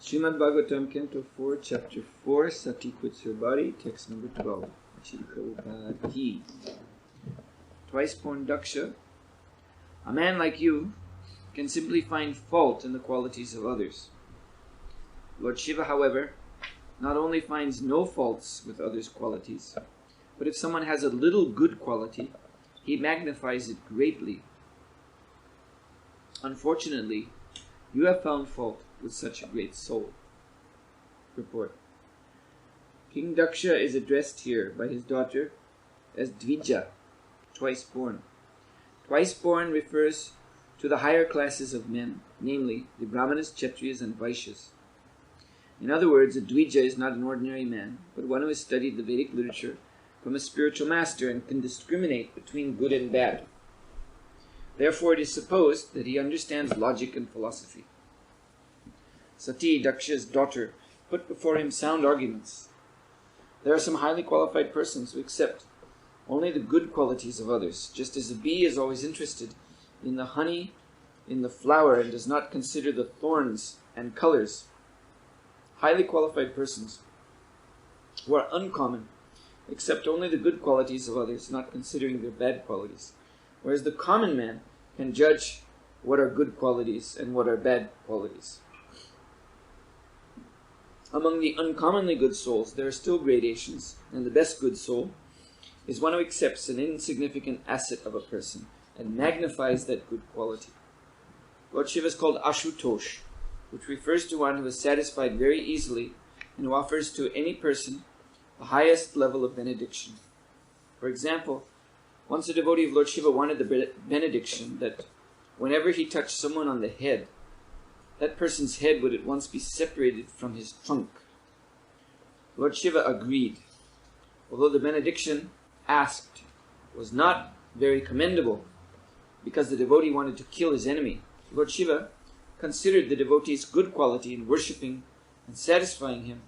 Srimad Bhagavatam, Canto 4, Chapter 4, Sati Quits Her Body, Text number 12. Shri Prabhupada Ki. Twice born Daksha, a man like you can simply find fault in the qualities of others. Lord Shiva, however, not only finds no faults with others' qualities, but if someone has a little good quality, he magnifies it greatly. Unfortunately, you have found fault with such a great soul. Report. King Daksha is addressed here by his daughter as Dvija, twice born. Twice born refers to the higher classes of men, namely the Brahmanas, Kshatriyas and Vaishyas. In other words, a Dvija is not an ordinary man, but one who has studied the Vedic literature from a spiritual master and can discriminate between good and bad. Therefore, it is supposed that he understands logic and philosophy. Sati, Daksha's daughter, put before him sound arguments. There are some highly qualified persons who accept only the good qualities of others, just as a bee is always interested in the honey in the flower and does not consider the thorns and colors. Highly qualified persons who are uncommon accept only the good qualities of others, not considering their bad qualities, whereas the common man can judge what are good qualities and what are bad qualities. Among the uncommonly good souls, there are still gradations, and the best good soul is one who accepts an insignificant asset of a person and magnifies that good quality. Lord Shiva is called Ashutosh, which refers to one who is satisfied very easily and who offers to any person the highest level of benediction. For example, once a devotee of Lord Shiva wanted the benediction that whenever he touched someone on the head, that person's head would at once be separated from his trunk. Lord Shiva agreed. Although the benediction asked was not very commendable because the devotee wanted to kill his enemy, Lord Shiva considered the devotee's good quality in worshipping and satisfying him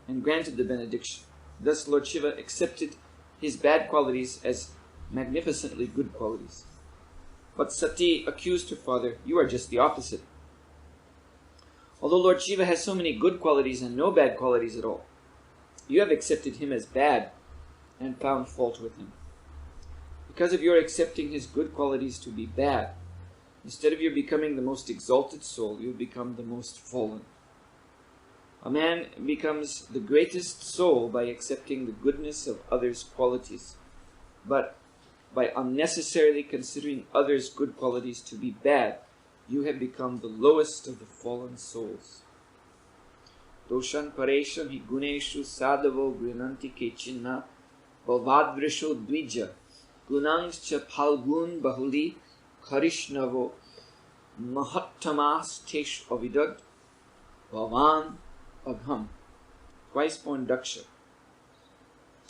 and granted the benediction. Thus Lord Shiva accepted his bad qualities as magnificently good qualities. But Sati accused her father, "You are just the opposite. Although Lord Shiva has so many good qualities and no bad qualities at all, you have accepted him as bad and found fault with him. Because of your accepting his good qualities to be bad, instead of your becoming the most exalted soul, you become the most fallen. A man becomes the greatest soul by accepting the goodness of others' qualities, but by unnecessarily considering others' good qualities to be bad, you have become the lowest of the fallen souls. Doshan paresham hi guneshu sadavo grinanti kechinna bhavadvrisho dvija gunangscha phalgun bahuli kharishnavo mahattamas tesh avidad bhavan abham." Twice born Daksha,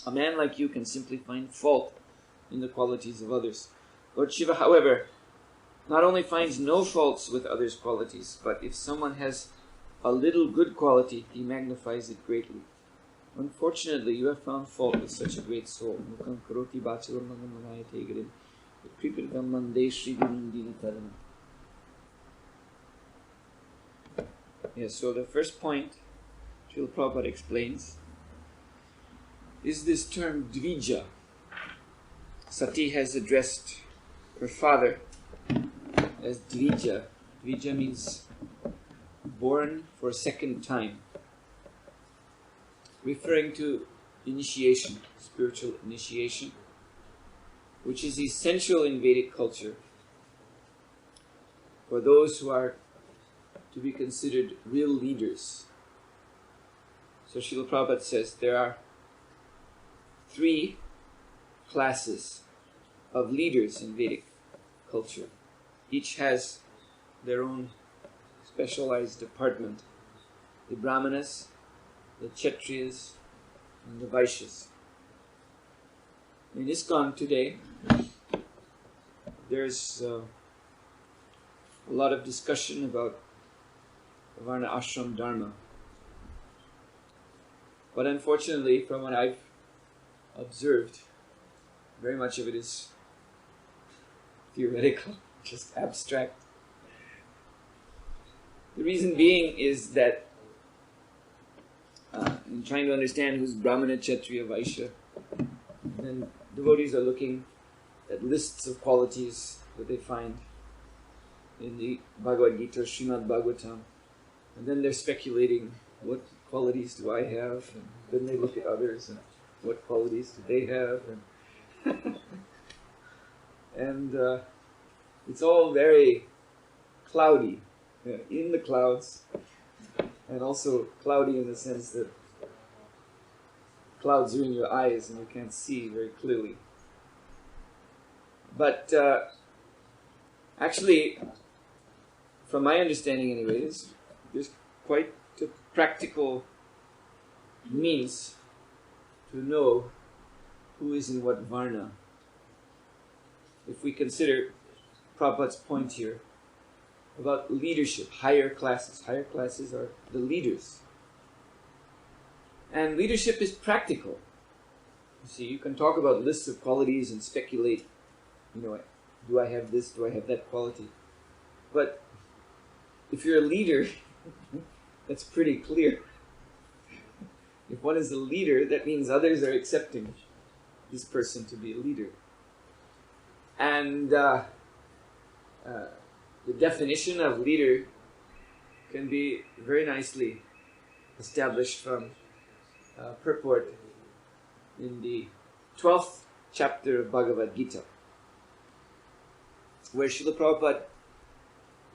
a man like you can simply find fault in the qualities of others. Lord Shiva, however, not only finds no faults with others' qualities, but if someone has a little good quality, he magnifies it greatly. Unfortunately, you have found fault with such a great soul. Yes, so the first point Srila Prabhupada explains is this term Dvija. Sati has addressed her father as Dvija. Dvija means born for a second time, referring to initiation, spiritual initiation, which is essential in Vedic culture for those who are to be considered real leaders. So Srila Prabhupada says there are 3 classes of leaders in Vedic culture. Each has their own specialized department. The Brahmanas, the Kshatriyas, and the Vaishyas. In ISKCON today, there's a lot of discussion about Varna Ashram Dharma. But unfortunately, from what I've observed, very much of it is theoretical, just abstract. The reason being is that in trying to understand who's Brahmana, Kshatriya, Vaishya. Then devotees are looking at lists of qualities that they find in the Bhagavad Gita, Srimad Bhagavatam. And then they're speculating, what qualities do I have? And then they look at others, and what qualities do they have? And it's all very cloudy, in the clouds, and also cloudy in the sense that clouds are in your eyes and you can't see very clearly. But actually, from my understanding anyways, there's quite a practical means to know who is in what varna. If we consider Prabhupada's point here about leadership, higher classes are the leaders. And leadership is practical. You see, you can talk about lists of qualities and speculate, do I have this, do I have that quality? But if you're a leader, that's pretty clear. If one is a leader, that means others are accepting this person to be a leader. And the definition of leader can be very nicely established from purport in the 12th chapter of Bhagavad Gita, where Srila Prabhupada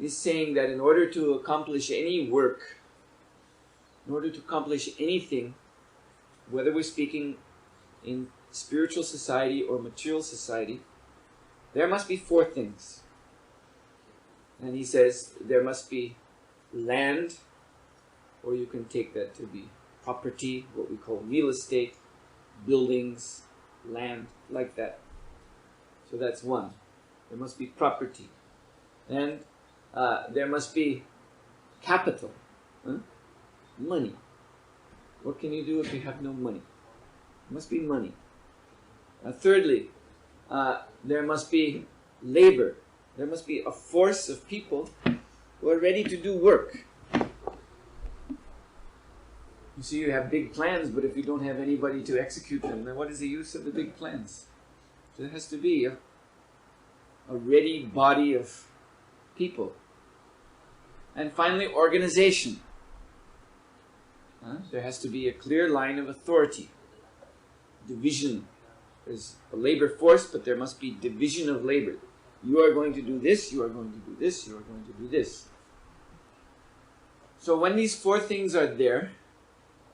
is saying that in order to accomplish any work, in order to accomplish anything, whether we're speaking in spiritual society or material society, there must be 4 things. And he says there must be land, or you can take that to be property, what we call real estate, buildings, land, like that. So that's 1. There must be property. And there must be capital, money. What can you do if you have no money? There must be money. Thirdly, there must be labor. There must be a force of people who are ready to do work. You see, you have big plans, but if you don't have anybody to execute them, then what is the use of the big plans? So there has to be a ready body of people. And finally, organization. There has to be a clear line of authority. Division. There's a labor force, but there must be division of labor. You are going to do this, you are going to do this, you are going to do this. So when these 4 things are there,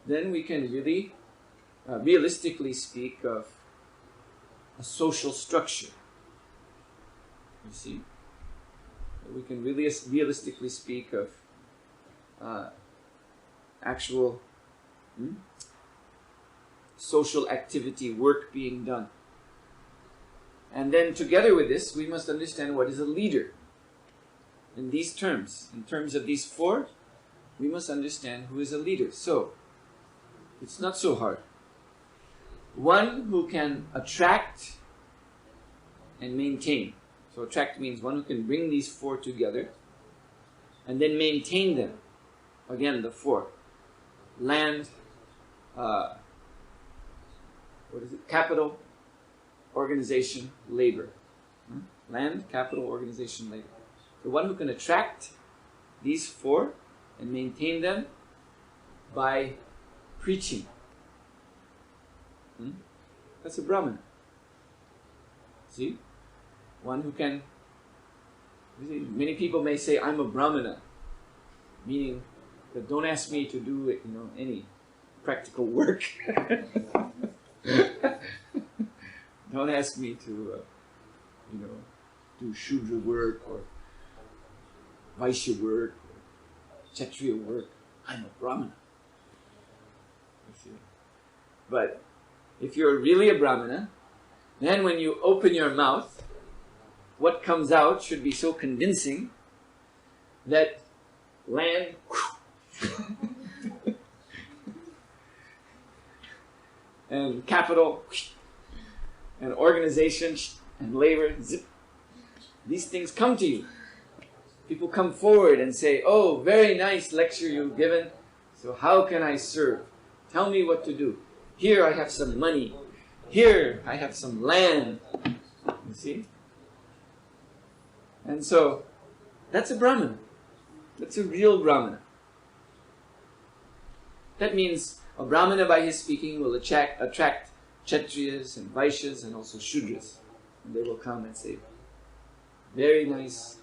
then we can really realistically speak of a social structure. You see? We can really realistically speak of actual social activity, work being done. And then together with this, we must understand what is a leader. In these terms, in terms of these 4, we must understand who is a leader. So, it's not so hard. One who can attract and maintain. So attract means one who can bring these 4 together and then maintain them. Again, the 4. Land, capital, organization, labor. Land, capital, organization, labor. The one who can attract these 4 and maintain them by preaching. That's a Brahmana. See? One who can... Many people may say, I'm a Brahmana. Meaning that don't ask me to do any practical work. Don't ask me to, do Shudra work or Vaishya work or Kshatriya work. I'm a Brahmana. You see? But if you're really a Brahmana, then when you open your mouth, what comes out should be so convincing that land and capital and organization and labor, zip, these things come to you. People come forward and say, oh, very nice lecture you've given, so how can I serve? Tell me what to do. Here I have some money. Here I have some land. You see? And so, that's a Brahmana. That's a real Brahmana. That means a Brahmana by his speaking will attract Kshatriyas and Vaishyas and also Shudras. And they will come and say, very nice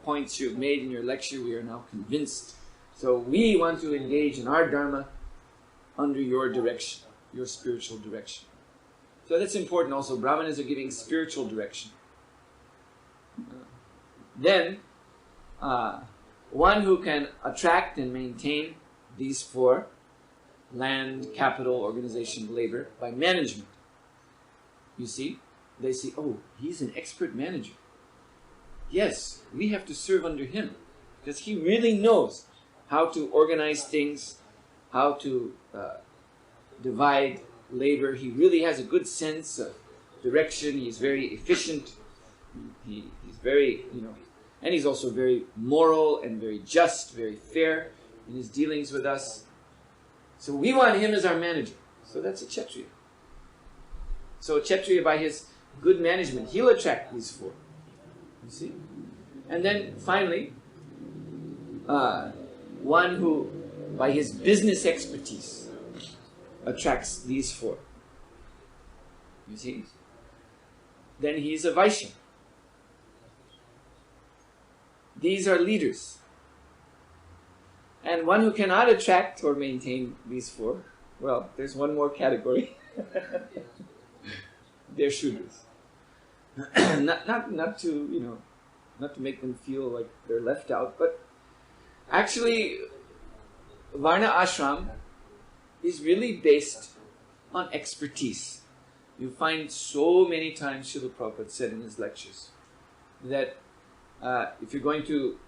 points you've made in your lecture, we are now convinced. So we want to engage in our Dharma under your direction, your spiritual direction. So that's important also. Brahmanas are giving spiritual direction. Then, one who can attract and maintain these four, land, capital, organization, labor, by management. You see, they say, oh, he's an expert manager. Yes, we have to serve under him, because he really knows how to organize things, how to divide labor. He really has a good sense of direction. He's very efficient. He's very, and he's also very moral and very just, very fair in his dealings with us. So we want him as our manager. So that's a Kshatriya. So a Kshatriya, by his good management, he'll attract these four. You see? And then finally, one who, by his business expertise, attracts these four. You see? Then he is a Vaishya. These are leaders. And one who cannot attract or maintain these four, well, there's one more category. They're Shudras. not to make them feel like they're left out, but actually, Varna Ashram is really based on expertise. You find so many times Srila Prabhupada said in his lectures that if you're going to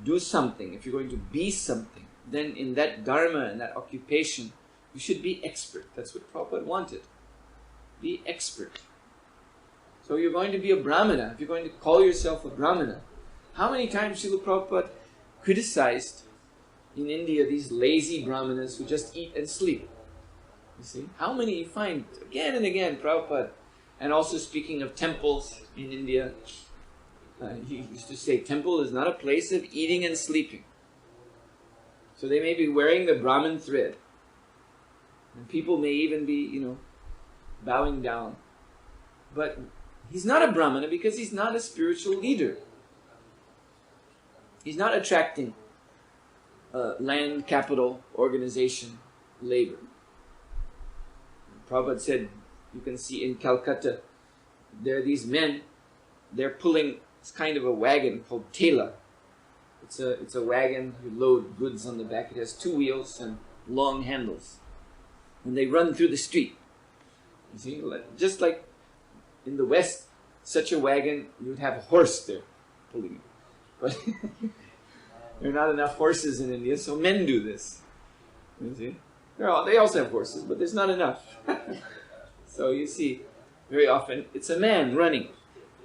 do something, if you're going to be something, then in that dharma and that occupation, you should be expert. That's what Prabhupada wanted. Be expert. So you're going to be a Brahmana, if you're going to call yourself a Brahmana. How many times Srila Prabhupada criticized in India these lazy Brahmanas who just eat and sleep? You see? How many you find again and again, Prabhupada. And also speaking of temples in India, he used to say, temple is not a place of eating and sleeping. So they may be wearing the Brahmin thread. And people may even be, bowing down. But he's not a Brahmana because he's not a spiritual leader. He's not attracting land, capital, organization, labor. Prabhupada said, you can see in Calcutta, there are these men, they're pulling, it's kind of a wagon called Tela. It's a wagon, you load goods on the back. It has two wheels and long handles. And they run through the street. You see, just like in the West, such a wagon, you'd have a horse there pulling it. But there are not enough horses in India, so men do this. You see? They also have horses, but there's not enough. So you see, very often, it's a man running.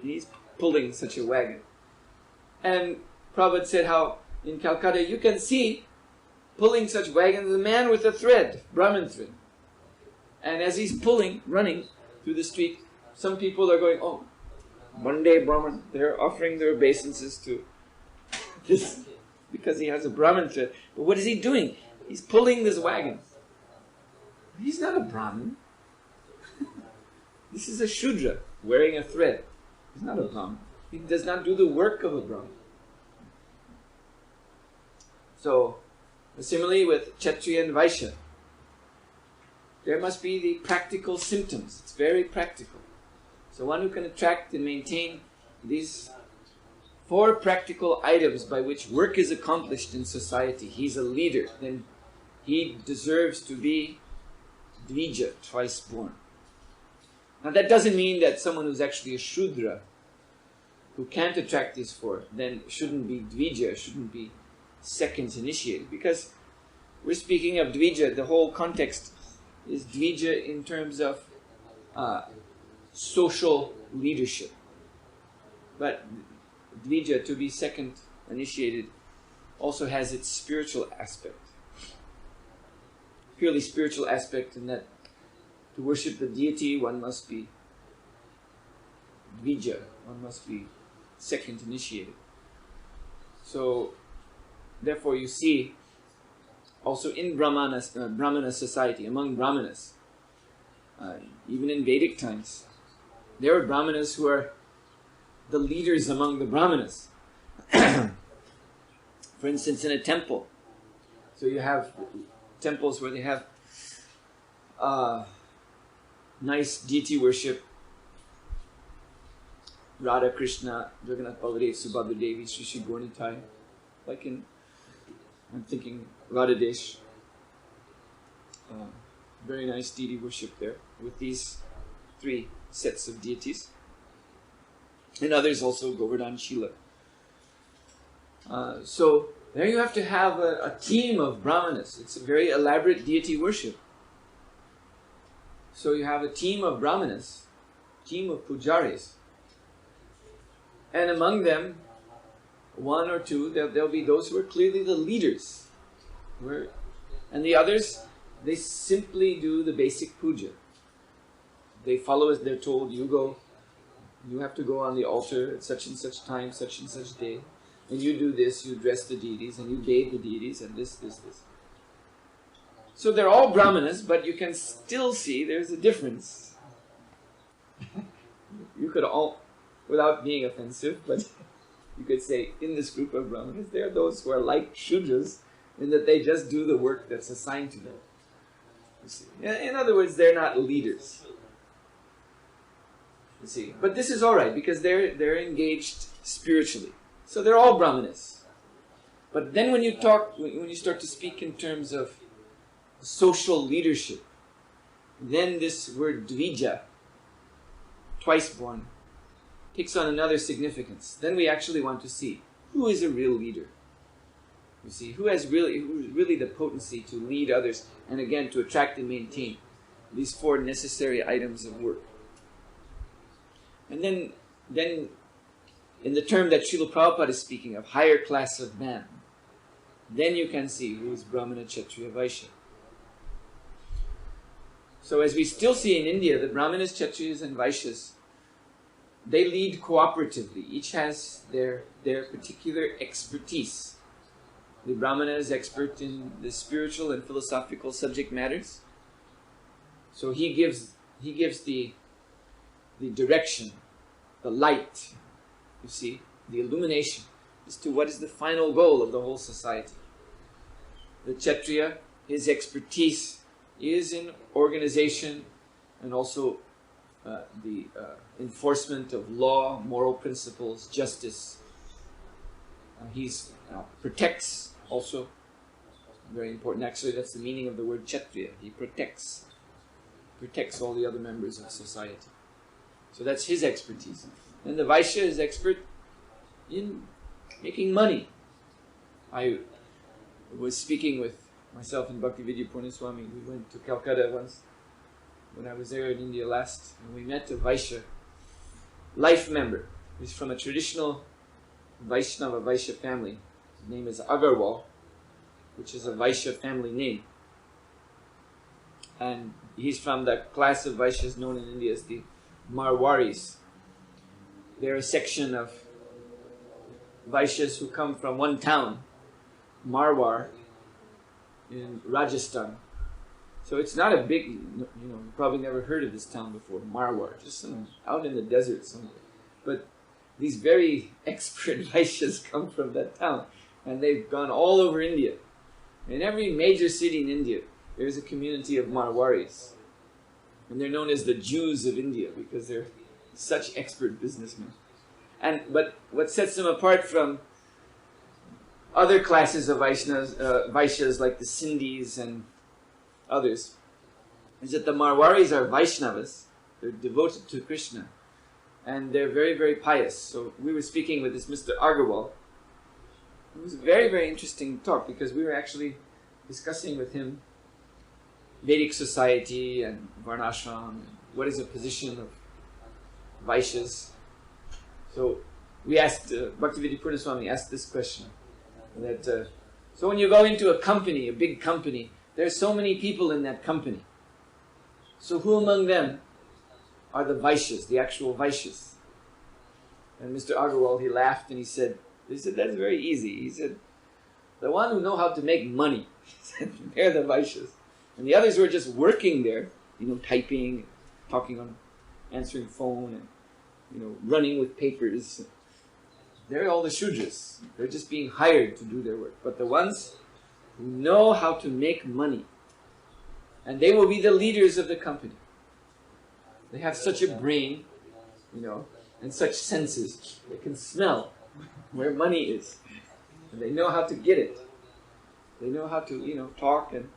And he's pulling such a wagon. And Prabhupada said how in Calcutta you can see pulling such wagons a man with a thread, Brahmin thread. And as he's pulling, running through the street, some people are going, oh, Monday Brahman, they're offering their obeisances to this because he has a Brahmin thread. But what is he doing? He's pulling this wagon. He's not a Brahmin. This is a Shudra wearing a thread. He's not a Brahmin. He does not do the work of a Brahmin. So, similarly with Kshatriya and Vaishya, there must be the practical symptoms. It's very practical. So one who can attract and maintain these four practical items by which work is accomplished in society, he's a leader, then he deserves to be Dvija, twice born. Now that doesn't mean that someone who's actually a Shudra, who can't attract these four, then shouldn't be Dvija, shouldn't be second initiated. Because we're speaking of Dvija, the whole context is Dvija in terms of social leadership. But Dvija, to be second initiated, also has its spiritual aspect. If purely spiritual aspect, in that to worship the deity one must be Dvija, one must be second initiated. So therefore you see also in Brahmana society, among Brahmanas, even in Vedic times, there are Brahmanas who are the leaders among the Brahmanas. For instance, in a temple, so you have temples where they have nice deity worship, Radha, Krishna, Jagannath, Baladev, Subhadra Devi, Shri Shri Gaurnitai, like in, I'm thinking Radha Desh, very nice deity worship there, with these three sets of deities. And others also, Govardhan, Shila. So there you have to have a team of Brahmanas. It's a very elaborate deity worship. So you have a team of Brahmanas, team of pujaris. And among them, one or two, there'll be those who are clearly the leaders. And the others, they simply do the basic puja. They follow as they're told. You have to go on the altar at such and such time, such and such day. And you do this, you dress the deities, and you bathe the deities, and this. So they're all Brahmanas, but you can still see there's a difference. You could all, without being offensive, but you could say in this group of Brahmanas, there are those who are like Shudras, in that they just do the work that's assigned to them. You see. In other words, they're not leaders. You see. But this is alright, because they're engaged spiritually. So they're all Brahmanas. But then when you start to speak in terms of social leadership, then this word Dvija, twice born, takes on another significance. Then we actually want to see who is a real leader. You see, who's really the potency to lead others, and again to attract and maintain these four necessary items of work. And then in the term that Srila Prabhupada is speaking of, higher class of man, then you can see who is Brahmana, Kshatriya, Vaishya. So as we still see in India, the Brahmanas, Kshatriyas and Vaishyas, they lead cooperatively. Each has their particular expertise. The Brahmana is expert in the spiritual and philosophical subject matters. So he gives the direction, the light, you see, the illumination as to what is the final goal of the whole society. The Kshatriya, his expertise is in organization and also the enforcement of law, moral principles, justice. He protects also, very important. Actually, that's the meaning of the word Kshatriya. He protects all the other members of society. So that's his expertise. And the Vaishya is expert in making money. I was speaking with myself and Bhaktivedanta Purnaswami. We went to Calcutta once when I was there in India last, and we met a Vaishya life member. He's from a traditional Vaishnava Vaishya family. His name is Agarwal, which is a Vaishya family name. And he's from the class of Vaishyas known in India as the Marwaris. They're a section of Vaishyas who come from one town, Marwar, in Rajasthan. So it's not a big, you probably never heard of this town before, Marwar, just out in the desert somewhere. But these very expert Vaishyas come from that town, and they've gone all over India. In every major city in India, there's a community of Marwaris. And they're known as the Jews of India because they're such expert businessmen. But what sets them apart from other classes of Vaishyas like the Sindhis and others is that the Marwaris are Vaishnavas. They're devoted to Krishna. And they're very, very pious. So we were speaking with this Mr. Agarwal. It was a very, very interesting talk because we were actually discussing with him Vedic society and Varnashram, and what is the position of Vaishyas. So we asked, Bhaktivedanta Purnaswami asked this question, that so when you go into a company, a big company, There are so many people in that company. So who among them are the Vaishyas, the actual Vaishyas? And Mr. Agarwal, he laughed and he said, that's very easy. He said, the one who know how to make money, they're the Vaishyas. And the others who are just working there, typing, talking on, answering phone, and, running with papers. They're all the Shudras. They're just being hired to do their work. But the ones who know how to make money, and they will be the leaders of the company. They have such a brain, and such senses. They can smell where money is. And they know how to get it. They know how to, talk, and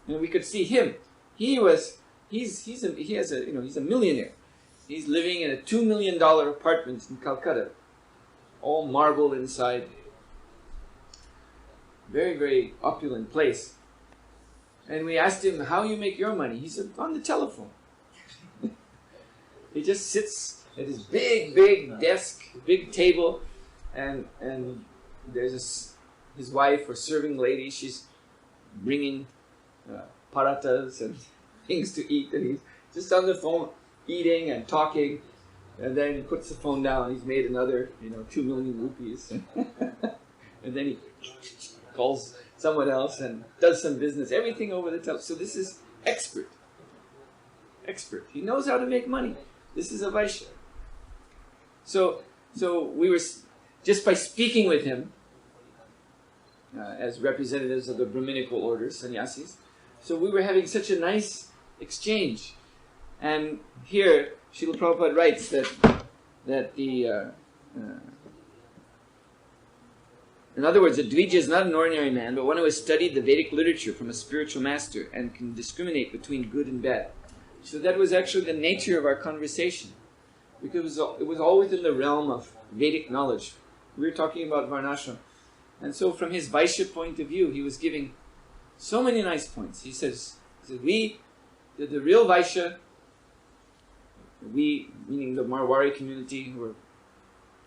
we could see him. He's a millionaire. He's living in a $2 million apartment in Calcutta, all marble inside. Very, very opulent place. And we asked him, how you make your money? He said, on the telephone. He just sits at his big, big desk, big table, and there's his wife or serving lady. She's bringing parathas and things to eat, and he's just on the phone eating and talking, and then he puts the phone down. He's made another 2 million rupees and then he calls someone else and does some business, everything over the top. So this is expert. He knows how to make money. This is a Vaishya. So we were, just by speaking with him as representatives of the Brahminical orders, sannyasis, so we were having such a nice exchange. And here, Srila Prabhupada writes that in other words, a Dvija is not an ordinary man, but one who has studied the Vedic literature from a spiritual master and can discriminate between good and bad. So that was actually the nature of our conversation, because it was all within the realm of Vedic knowledge. We were talking about Varnashram. And so from his Vaishya point of view, he was giving so many nice points. He says we, the real Vaishya, we, meaning the Marwari community who are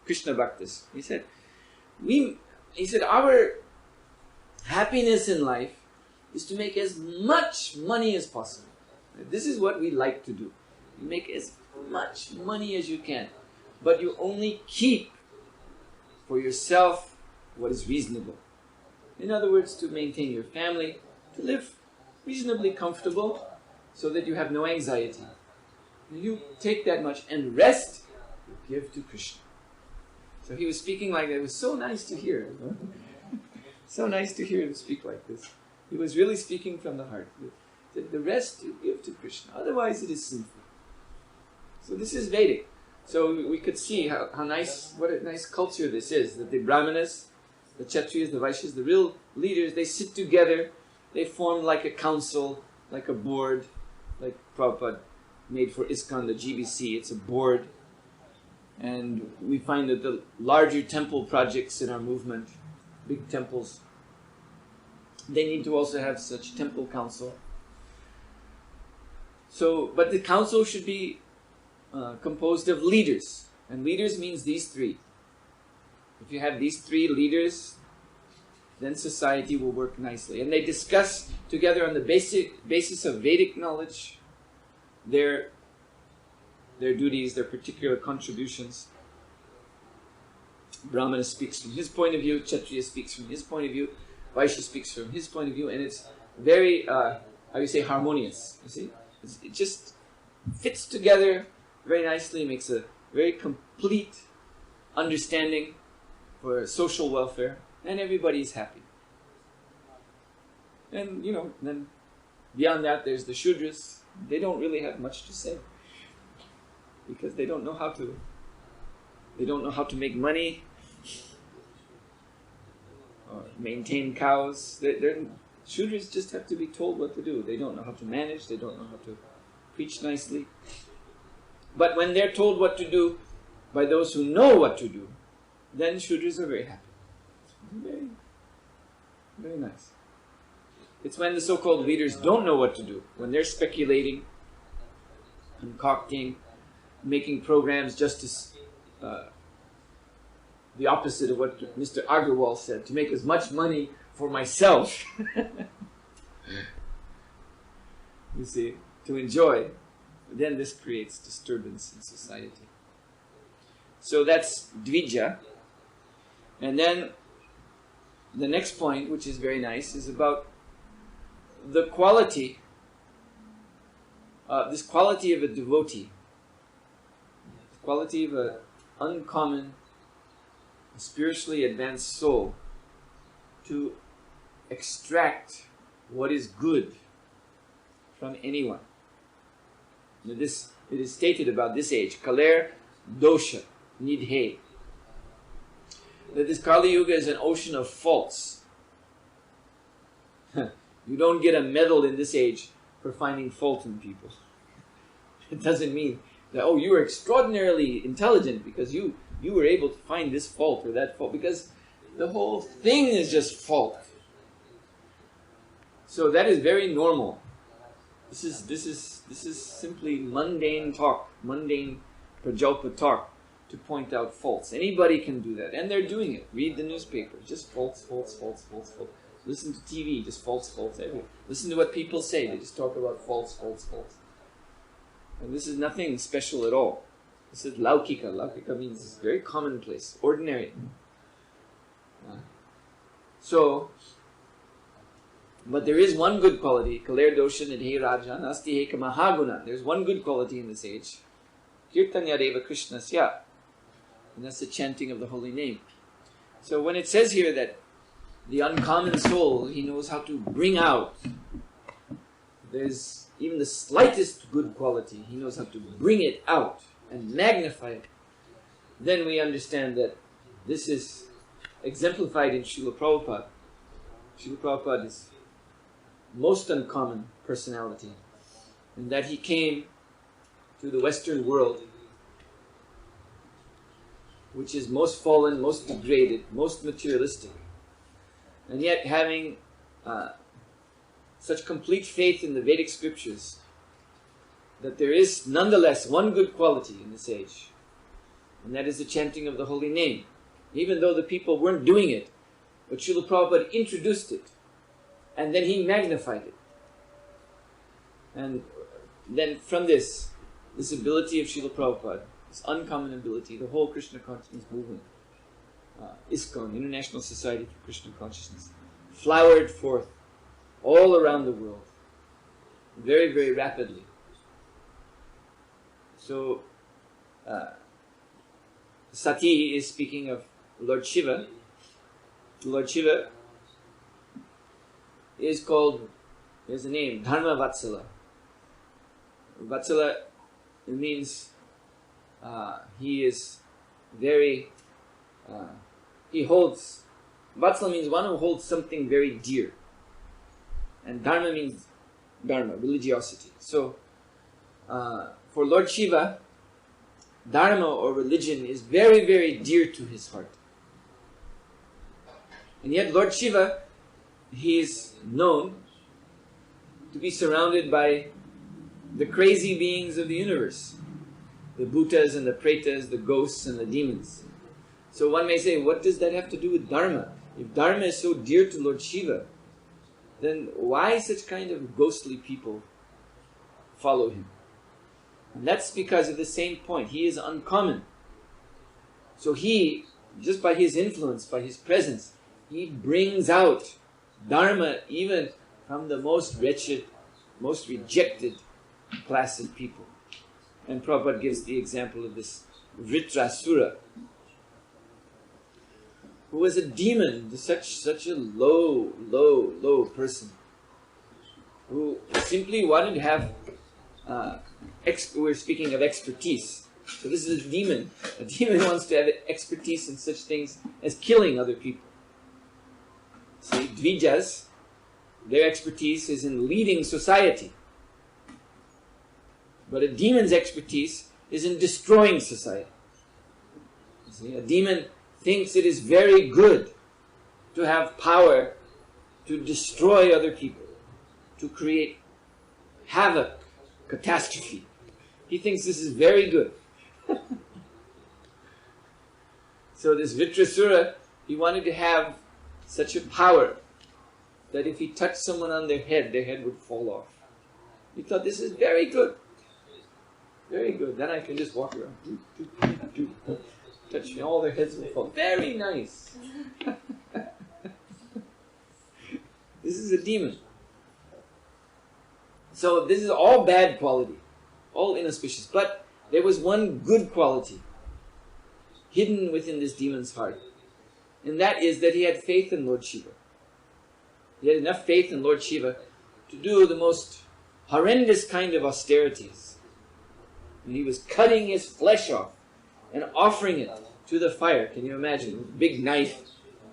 Krishna Bhaktas, he said, our happiness in life is to make as much money as possible. This is what we like to do. You make as much money as you can, but you only keep for yourself what is reasonable. In other words, to maintain your family, to live reasonably comfortable so that you have no anxiety. You take that much, and rest you give to Krishna. So he was speaking like that. It was so nice to hear. So nice to hear him speak like this. He was really speaking from the heart. The rest you give to Krishna. Otherwise it is sinful. So this is Vedic. So we could see how nice, what a nice culture this is. That the Brahmanas, the Kshatriyas, the Vaishyas, the real leaders, they sit together. They form like a council, like a board, like Prabhupada made for ISKCON, the GBC. It's a board. And we find that the larger temple projects in our movement, big temples, they need to also have such temple council. So, but the council should be composed of leaders. And leaders means these three. If you have these three leaders, then society will work nicely. And they discuss together on the basis of Vedic knowledge their duties, their particular contributions. Brahmana speaks from his point of view, Kshatriya speaks from his point of view, Vaishya speaks from his point of view, and it's very, harmonious, you see? It just fits together very nicely, makes a very complete understanding for social welfare, and everybody's happy. And, then beyond that there's the Shudras. They don't really have much to say, because they don't know how to make money or maintain cows. Shudras just have to be told what to do. They don't know how to manage, they don't know how to preach nicely. But when they're told what to do by those who know what to do, then Shudras are very happy. Very, very nice. It's when the so-called leaders don't know what to do, when they're speculating, concocting, making programs just to the opposite of what Mr. Agarwal said, to make as much money for myself. you see, to enjoy, then this creates disturbance in society. So that's dvija. And then the next point, which is very nice, is about the quality, this quality of a devotee, the quality of an uncommon, spiritually advanced soul, to extract what is good from anyone. Now this, it is stated about this age, kaler dosha nidhe, that this Kali Yuga is an ocean of faults. You don't get a medal in this age for finding fault in people. It doesn't mean that, oh, you were extraordinarily intelligent because you were able to find this fault or that fault, because the whole thing is just fault. So that is very normal. This is simply mundane talk, mundane prajalpa talk, to point out faults. Anybody can do that, and they're doing it. Read the newspaper, just faults, faults, faults, faults, faults. Listen to TV, just faults, faults, everywhere. Listen to what people say, they just talk about faults, faults, faults. And this is nothing special at all. This is laukika. Laukika means it's very commonplace, ordinary. But there is one good quality, kaler dosha nidhe raja nasti heka mahaguna. There's one good quality in this age. Kirtanya deva krishnasya. And that's the chanting of the holy name. So when it says here that the uncommon soul, he knows how to bring out, there's even the slightest good quality, he knows how to bring it out and magnify it, then we understand that this is exemplified in Srila Prabhupada. Srila Prabhupada is most uncommon personality, in that he came to the Western world, which is most fallen, most degraded, most materialistic, and yet having such complete faith in the Vedic scriptures that there is nonetheless one good quality in this age, and that is the chanting of the holy name. Even though the people weren't doing it, but Srila Prabhupada introduced it, and then he magnified it. And then from this ability of Srila Prabhupada, this uncommon ability, the whole Krishna consciousness movement, ISKCON, International Society for Krishna Consciousness, flowered forth all around the world, very, very rapidly. So, Sati is speaking of Lord Shiva. Lord Shiva is called, there's a name, Dharma Vatsala. Vatsala means he is very, he holds, Vatsala means one who holds something very dear. And Dharma means Dharma, religiosity. So, for Lord Shiva, Dharma or religion is very, very dear to his heart. And yet Lord Shiva, he is known to be surrounded by the crazy beings of the universe. The bhutas and the pretas, the ghosts and the demons. So one may say, what does that have to do with Dharma? If Dharma is so dear to Lord Shiva, then why such kind of ghostly people follow him? And that's because of the same point. He is uncommon. So he, just by his influence, by his presence, he brings out Dharma even from the most wretched, most rejected class of people. And Prabhupada gives the example of this Vritrasura, who was a demon, such a low person, who simply wanted to have, we're speaking of expertise. So this is a demon. A demon wants to have expertise in such things as killing other people. See, Dvijas, their expertise is in leading society. But a demon's expertise is in destroying society. See, a demon thinks it is very good to have power to destroy other people, to create havoc, catastrophe. He thinks this is very good. So this Vritrasura, he wanted to have such a power that if he touched someone on their head would fall off. He thought, this is very good. Very good. Then I can just walk around. Touch me, all their heads will fall. Very nice. This is a demon. So this is all bad quality. All inauspicious. But there was one good quality hidden within this demon's heart. And that is that he had faith in Lord Shiva. He had enough faith in Lord Shiva to do the most horrendous kind of austerities. And he was cutting his flesh off and offering it to the fire. Can you imagine? With a big knife.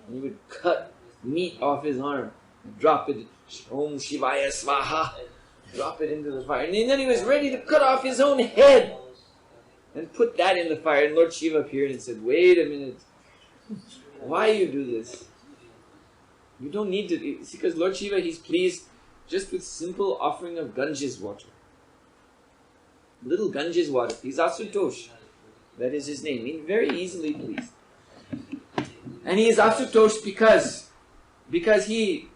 And he would cut meat off his arm and drop it. Om Shivaya Svaha. Drop it into the fire. And then he was ready to cut off his own head and put that in the fire. And Lord Shiva appeared and said, wait a minute. Why you do this? You don't need to. See, because Lord Shiva, he's pleased just with simple offering of Ganges water. Little Ganges water. He's Asutosh. That is his name. He's very easily pleased. And he is Asutosh because he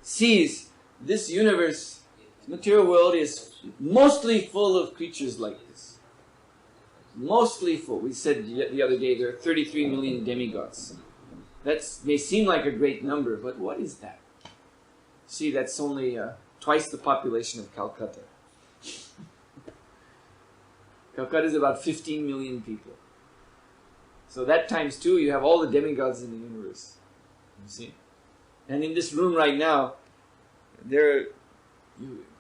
sees this universe, this material world is mostly full of creatures like this. Mostly full. We said the other day there are 33 million demigods. That may seem like a great number, but what is that? See, that's only twice the population of Calcutta. Calcutta is about 15 million people. So that times two, you have all the demigods in the universe. You see? And in this room right now, there are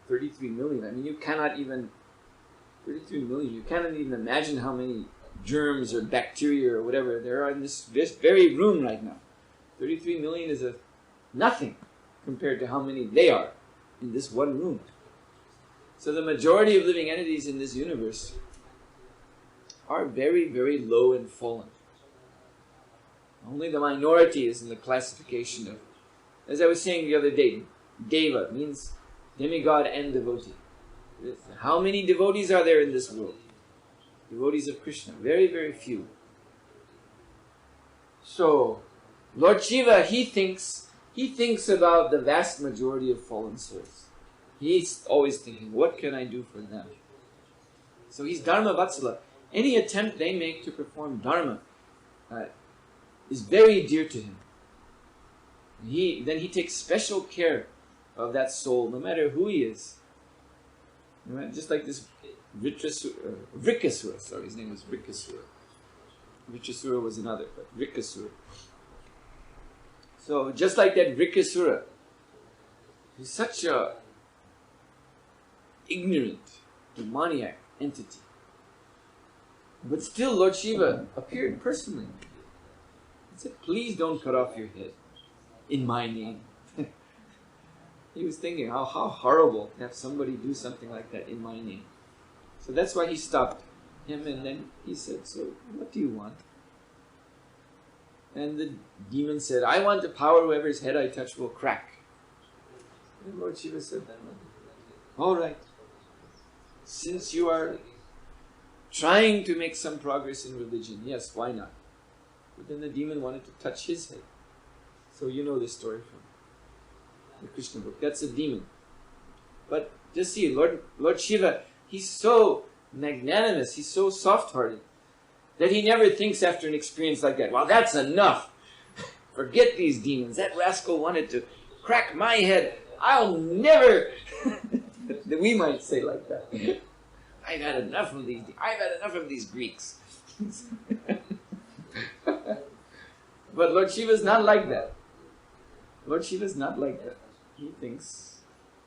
33 million. I mean, you cannot even... 33 million. You cannot even imagine how many germs or bacteria or whatever there are in this very room right now. 33 million is nothing compared to how many they are in this one room. So the majority of living entities in this universe are very, very low and fallen. Only the minority is in the classification of, as I was saying the other day, Deva means demigod and devotee. How many devotees are there in this world? Devotees of Krishna, very, very few. So, Lord Shiva, he thinks about the vast majority of fallen souls. He's always thinking, what can I do for them? So he's Dharma Vatsala. Any attempt they make to perform Dharma is very dear to him. Then he takes special care of that soul, no matter who he is. Just like this Vrikasura, sorry, his name was Vrikasura. Vrikasura was another, but Vrikasura. So, just like that Vrikasura, he's such a ignorant, demoniac entity. But still, Lord Shiva appeared personally. He said, please don't cut off your head in my name. He was thinking, how horrible to have somebody do something like that in my name. So that's why he stopped him, and then he said, so what do you want? And the demon said, I want the power whoever's head I touch will crack. And Lord Shiva said, all right, since you are trying to make some progress in religion, yes, why not? But then the demon wanted to touch his head. So you know this story from the Krishna book. That's a demon. But just see, Lord Shiva, he's so magnanimous, he's so soft-hearted, that he never thinks after an experience like that, well, that's enough. Forget these demons. That rascal wanted to crack my head. I'll never... We might say like that. I've had enough of these. I've had enough of these Greeks. But Lord Shiva's not like that. Lord Shiva's not like that. He thinks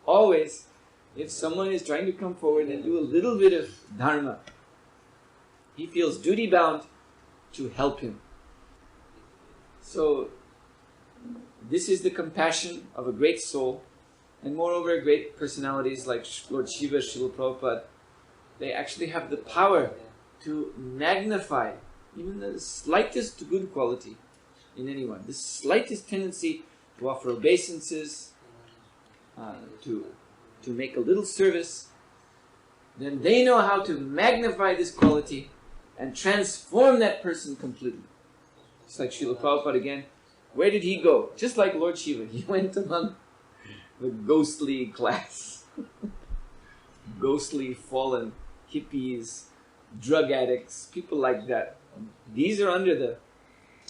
always, if someone is trying to come forward and do a little bit of dharma, he feels duty-bound to help him. So, this is the compassion of a great soul, and moreover, great personalities like Lord Shiva, Srila Prabhupada, they actually have the power to magnify even the slightest good quality in anyone, the slightest tendency to offer obeisances, to make a little service. Then they know how to magnify this quality and transform that person completely. Just like Srila Prabhupada again, where did he go? Just like Lord Shiva, he went among the ghostly class. ghostly, fallen hippies, drug addicts, people like that. These are under the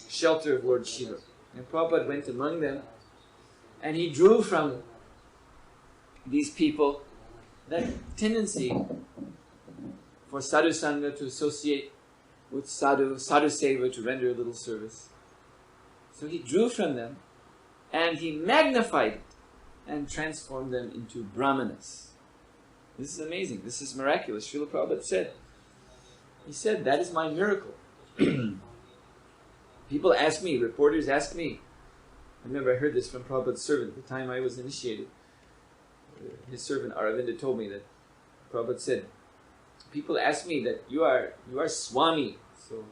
shelter of Lord Shiva. And Prabhupada went among them, and he drew from these people that tendency for sadhu sangha to associate with sadhu seva, to render a little service. So he drew from them, and he magnified it and transformed them into brahmanas. This is amazing. This is miraculous. Srila Prabhupada said, he said, that is my miracle. People ask me, reporters ask me, I remember I heard this from Prabhupada's servant at the time I was initiated. His servant Aravinda told me that Prabhupada said, people ask me that you are Swami. So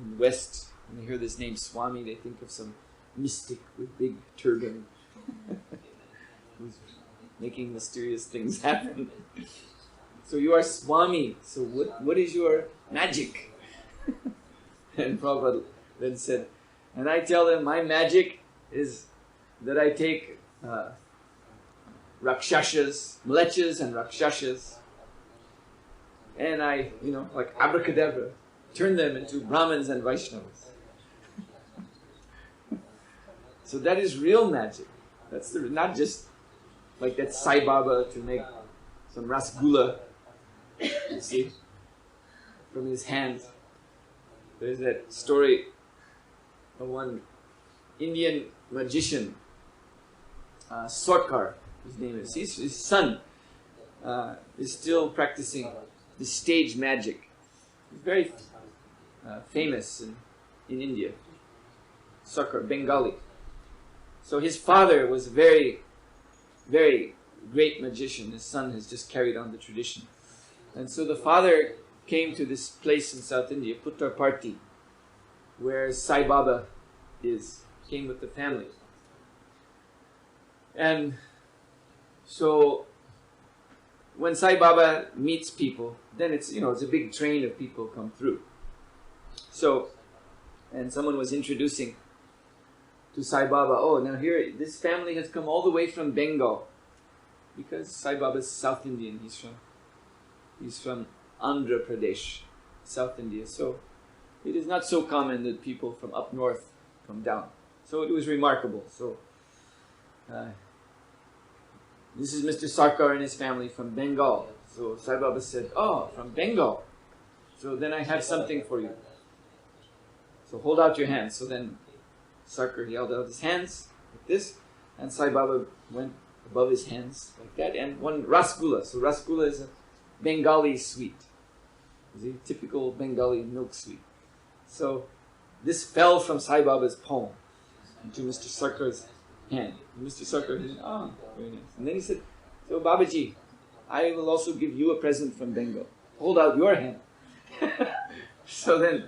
in the West, when they hear this name Swami, they think of some mystic with big turban who's making mysterious things happen. So you are Swami. So what is your magic? And Prabhupada then said, and I tell them my magic is that I take rakshashas, mlechas and rakshashas, and I, like abracadabra, turn them into Brahmins and Vaishnavas. So that is real magic. That's not just like that Sai Baba to make some rasgulla, you see, from his hand. There's that story of one Indian magician, Sarkar, his name is. His son is still practicing the stage magic. He's very famous in India. Sarkar, Bengali. So his father was a very, very great magician. His son has just carried on the tradition. And so the father came to this place in South India, Puttarparthi, where Sai Baba is, came with the family. And so when Sai Baba meets people, then it's a big train of people come through. So, and someone was introducing to Sai Baba, oh, now here, this family has come all the way from Bengal, because Sai Baba is South Indian. He's from Andhra Pradesh, South India. So it is not so common that people from up north come down. So it was remarkable. So this is Mr. Sarkar and his family from Bengal. So Sai Baba said, oh, from Bengal. So then I have something for you. So hold out your hands. So then Sarkar held out his hands like this, and Sai Baba went above his hands like that, and one rasgulla. So rasgulla is a Bengali sweet. It's a typical Bengali milk sweet. So this fell from Sai Baba's palm into Mr. Sarkar's hand. And Mr. Sarkar said, oh, very nice. And then he said, so Babaji, I will also give you a present from Bengal. Hold out your hand. So then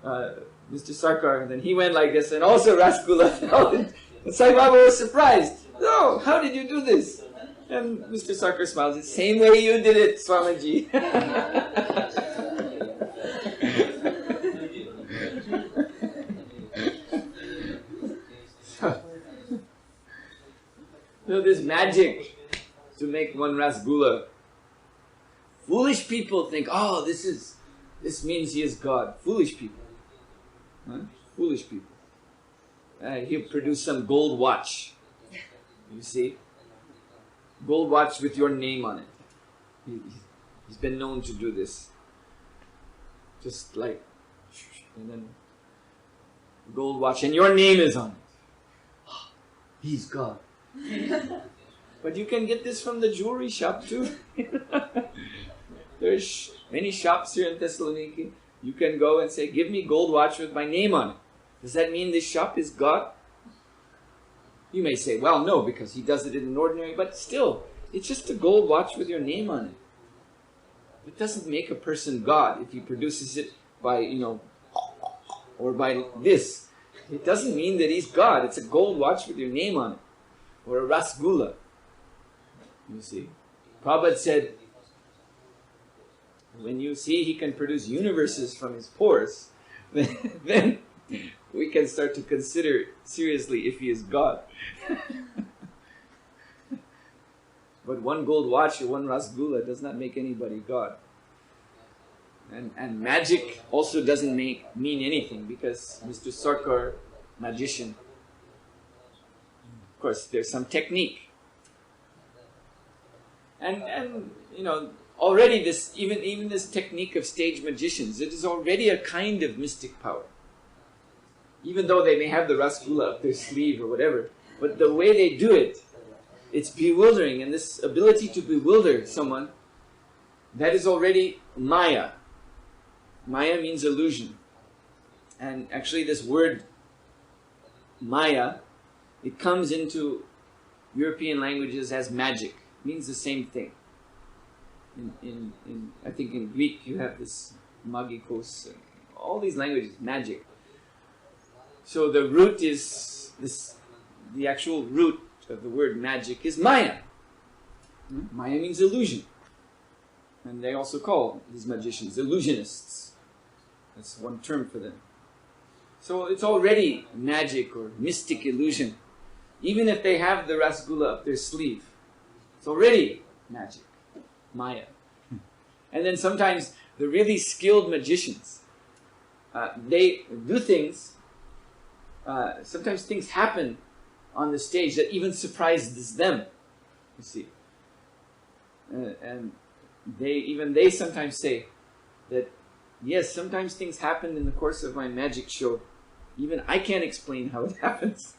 Mr. Sarkar, and then he went like this, and also rasgulla fell. And Sai Baba was surprised. Oh, how did you do this? And Mr. Sarkar smiled, the same way you did it, Swamiji. So this magic to make one rasgulla. Foolish people think, oh, this means he is God. Foolish people. Huh? Foolish people. He'll produce some gold watch. You see? Gold watch with your name on it. He's been known to do this. Just like, and then gold watch, and your name is on it. He's God. But you can get this from the jewelry shop too. There's many shops here in Thessaloniki. You can go and say, give me gold watch with my name on it. Does that mean this shop is God? You may say, well, no, because he does it in an ordinary, but still, it's just a gold watch with your name on it. It doesn't make a person God if he produces it by, or by this. It doesn't mean that he's God. It's a gold watch with your name on it. Or a rasgulla. You see. Prabhupada said, when you see he can produce universes from his pores, then we can start to consider seriously if he is God. But one gold watch or one rasgulla does not make anybody God. And magic also doesn't mean anything, because Mr. Sarkar, magician, of course there's some technique. And you know, already this, even this technique of stage magicians, it is already a kind of mystic power. Even though they may have the rasgulla up their sleeve or whatever, but the way they do it, it's bewildering. And this ability to bewilder someone, that is already Maya. Maya means illusion. And actually this word Maya, it comes into European languages as magic. It means the same thing. I think in Greek you have this magikos, all these languages, magic. So the root is this, the actual root of the word magic is Maya. Maya means illusion. And they also call these magicians illusionists. That's one term for them. So it's already magic or mystic illusion. Even if they have the rasgulla up their sleeve, it's already magic, Maya. And then sometimes the really skilled magicians, they do things, sometimes things happen on the stage that even surprises them, you see. And they sometimes say that, yes, sometimes things happen in the course of my magic show. Even I can't explain how it happens.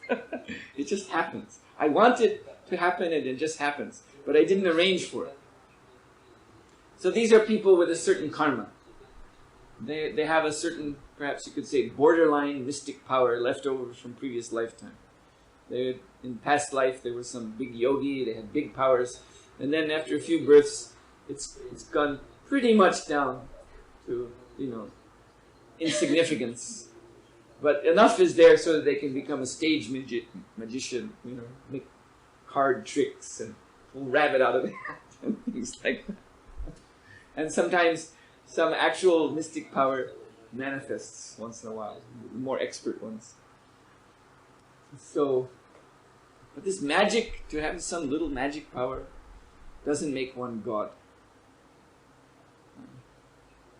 It just happens. I want it to happen and it just happens. But I didn't arrange for it. So these are people with a certain karma. They have a certain, perhaps you could say, borderline mystic power left over from previous lifetime. In past life there was some big yogi, they had big powers. And then after a few births, it's gone pretty much down to, you know, insignificance. But enough is there so that they can become a stage magician, you know, make card tricks and pull rabbit out of the hat and things like that. And sometimes some actual mystic power manifests once in a while, more expert ones. So, but this magic, to have some little magic power, doesn't make one God.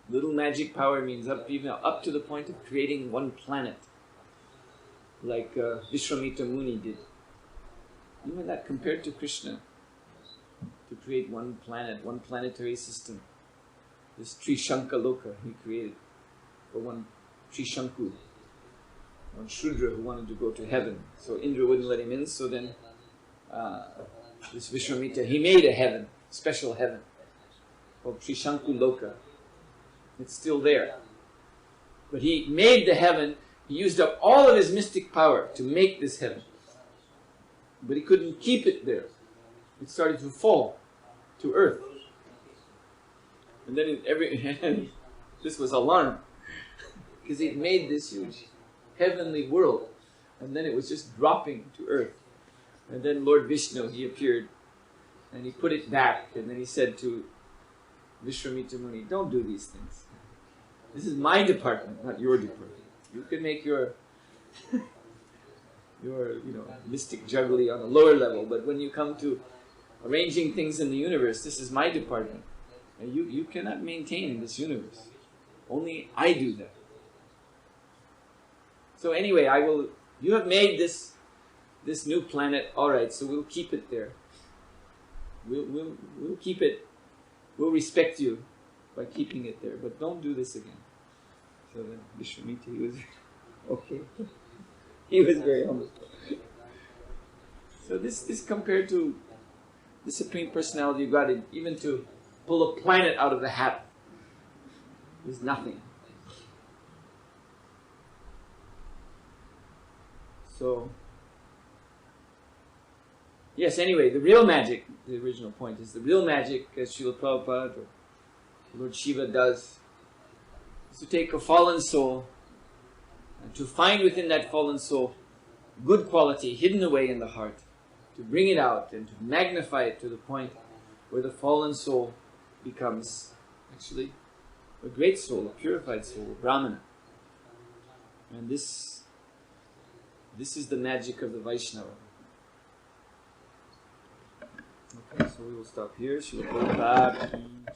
Little magic power means even up to the point of creating one planet, like Vishwamitra Muni did. Even that compared to Krishna, to create one planet, one planetary system. This Trishanka Loka he created for one Trishanku, one Shudra who wanted to go to heaven. So Indra wouldn't let him in, so then this Vishwamitra, he made a heaven, special heaven, called Trishanku Loka. It's still there. But he made the heaven, he used up all of his mystic power to make this heaven. But he couldn't keep it there. It started to fall to earth. And then this was alarm, because he'd made this huge heavenly world, and then it was just dropping to earth. And then Lord Vishnu, he appeared, and he put it back, and then he said to Vishwamitra Muni, don't do these things. This is my department, not your department. You can make your mystic jugglery on a lower level, but when you come to arranging things in the universe, this is my department. And you cannot maintain this universe. Only I do that. So anyway, you have made this new planet, alright, so we'll keep it there. We'll keep it, we'll respect you by keeping it there, but don't do this again. So then Vishwamitra, he was okay. He was very humble. So this compared to the Supreme Personality of God, even to pull a planet out of the hat is nothing. So, yes, anyway, the real magic, the original point is the real magic, as Srila Prabhupada or Lord Shiva does, is to take a fallen soul and to find within that fallen soul good quality hidden away in the heart, to bring it out and to magnify it to the point where the fallen soul becomes actually a great soul, a purified soul, a Brahmana. And this is the magic of the Vaishnava. Okay, so So we will stop here. Srila Prabhupada ki